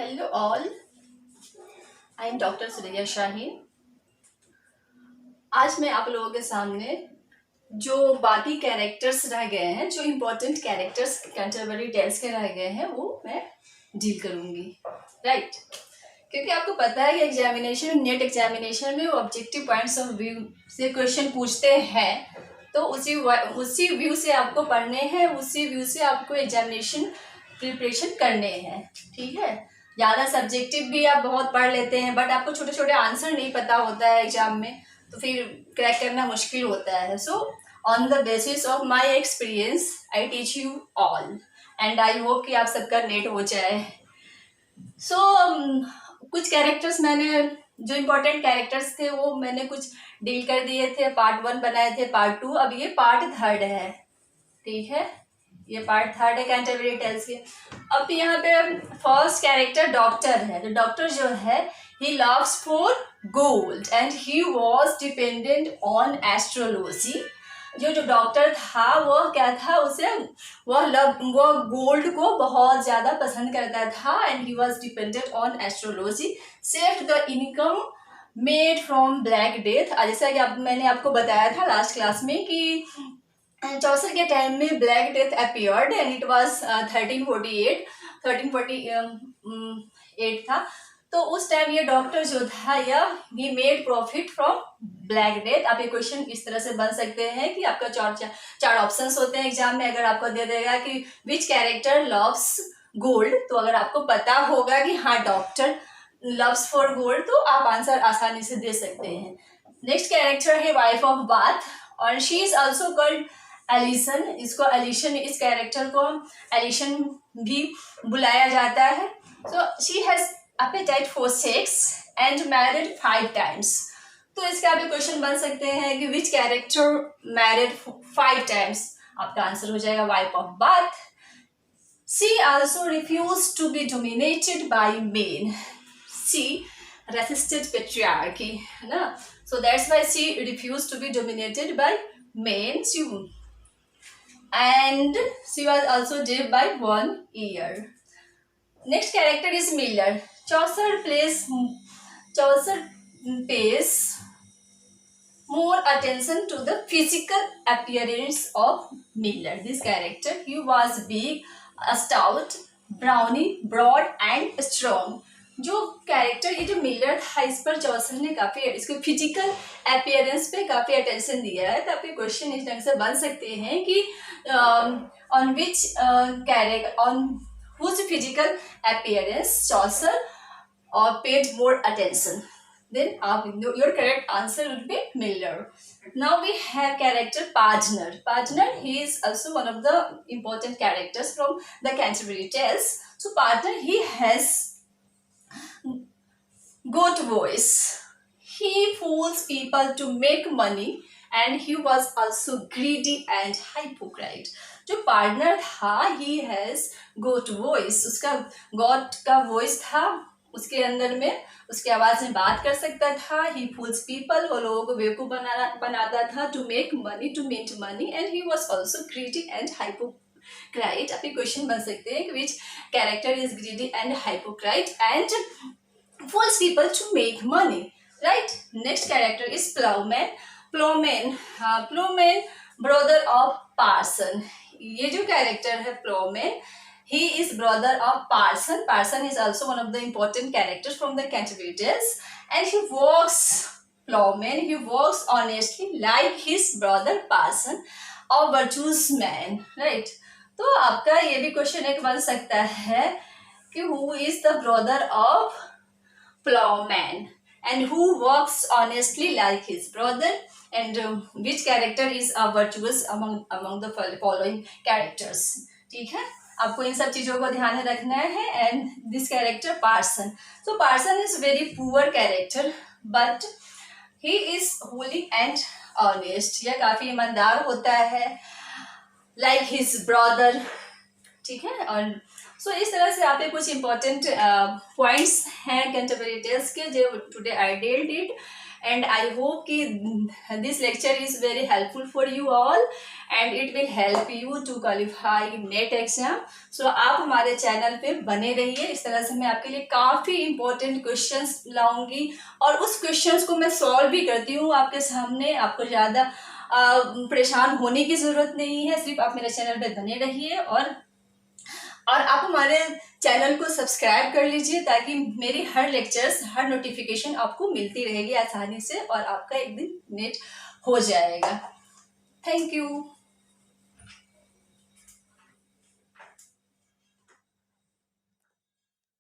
Hello all, I am doctor Suraiya Shaheen. आज मैं आप लोगों के सामने जो बाकी कैरेक्टर्स रह गए हैं, जो इम्पोर्टेंट कैरेक्टर्स कैंटरबरी टेल्स के रह गए हैं, वो मैं डील करूंगी। राइट, क्योंकि आपको पता है कि नेट एग्जामिनेशन में वो ऑब्जेक्टिव पॉइंट्स ऑफ व्यू से क्वेश्चन पूछते हैं, तो उसी व्यू से आपको पढ़ने हैं, उसी व्यू से आपको एग्जामिनेशन प्रिपरेशन करने हैं। ठीक है, ज़्यादा सब्जेक्टिव भी आप बहुत पढ़ लेते हैं, बट आपको छोटे छोटे आंसर नहीं पता होता है एग्जाम में, तो फिर क्रैक करना मुश्किल होता है। So on the basis of my experience I teach you all, and I hope कि आप सबका नेट हो जाए। कुछ कैरेक्टर्स मैंने, जो इम्पोर्टेंट कैरेक्टर्स थे वो मैंने कुछ डील कर दिए थे, पार्ट 1 बनाए थे, पार्ट 2, अब ये पार्ट 3 है। ठीक है, ये पार्ट 3 है कैंटरबरी टेल्स के। अब यहाँ पे फर्स्ट कैरेक्टर डॉक्टर है। तो डॉक्टर जो है, he loves for gold and he was dependent on astrology. जो डॉक्टर था वो क्या था, वो गोल्ड को बहुत ज़्यादा पसंद करता था, and he was dependent on astrology, saved the income made from black death. जैसा कि मैंने आपको बताया था लास्ट क्लास में कि चौसर के टाइम में black death appeared and it was 1348 था। तो उस टाइम ये डॉक्टर जो था, he made profit from black death. आप ये क्वेश्चन इस तरह से बन सकते हैं कि आपका चार ऑप्शंस होते हैं एग्जाम में। अगर आपको दे देगा कि विच कैरेक्टर लव्स गोल्ड, तो अगर आपको पता होगा कि हाँ डॉक्टर लव्स फॉर गोल्ड, तो आप आंसर आसानी से दे सकते हैं। नेक्स्ट कैरेक्टर है वाइफ ऑफ बाथ, और she is also called Alison. इस कैरेक्टर को एलिसन भी बुलाया जाता है। So she has appetite for sex and married 5 times। तो इसका भी क्वेश्चन बन सकते हैं कि विच कैरेक्टर मैरिड 5 times। आपका आंसर हो जाएगा wife of bath. She also refused to be dominated by men. She resisted patriarchy, है ना? So that's why she refused to be dominated by men. And she was also dead by 1 year. Next character is Miller. Chaucer pays more attention to the physical appearance of Miller. This character, he was big, stout, brawny, broad and strong. जो character, ये जो Miller था, इस पर चौसर ने काफी इसको physical appearance पे काफी अटेंशन दिया है। तो आपके क्वेश्चन इस ढंग से बन सकते हैं कि on which character, on whose physical appearance Chaucer paid more attention. Then your correct answer would be Miller. Now we have character Pajner. Pajner, he is also one of the important characters from the Canterbury Tales. So Pajner, he has good voice. He fools people to make money, and he was also greedy and hypocrite. जो partner था, he has goat voice, उसका got का voice था उसके अंदर में, उसकी आवाज में बात कर सकता था। ही फूल्स पीपल, वो लोगों को बेवकूफ बनाता था। To make money, to mint money, and he was also greedy and hypocrite. आपके क्वेश्चन बन सकते हैं कि which character is greedy and hypocrite and fools people to make money, right? Next character is plowman. Plowman, brother of parson. ये जो character है प्लॉमैन, he is brother of parson. Parson is also one of the important characters from the Canterbury Tales, and he works honestly like his brother parson, a virtuous man, right? तो आपका ये भी question एक बन सकता है कि who is the brother of plowman and who works honestly like his brother, and which character is a virtuous among the following characters. ठीक है, आपको इन सब चीजों को ध्यान में रखना है। And this character parson, so parson is very poor character, but he is holy and honest. यह काफी ईमानदार होता है, लाइक हिज ब्रदर। ठीक है, और सो इस तरह से आप कुछ इंपॉर्टेंट पॉइंट्स हैं कंटेम्परेरी टेस्ट के जो today I dealt it, and I hope कि this lecture is very helpful for you all and it will help you to qualify NET exam. So आप हमारे चैनल पे बने रहिए, इस तरह से मैं आपके लिए काफ़ी इंपॉर्टेंट क्वेश्चंस लाऊंगी और उस क्वेश्चंस को मैं सॉल्व भी करती हूँ आपके सामने। आपको ज़्यादा परेशान होने की ज़रूरत नहीं है, सिर्फ आप मेरे चैनल पे बने रहिए और आप हमारे चैनल को सब्सक्राइब कर लीजिए ताकि मेरी हर लेक्चर्स, हर नोटिफिकेशन आपको मिलती रहेगी आसानी से और आपका एक दिन नेट हो जाएगा। Thank you.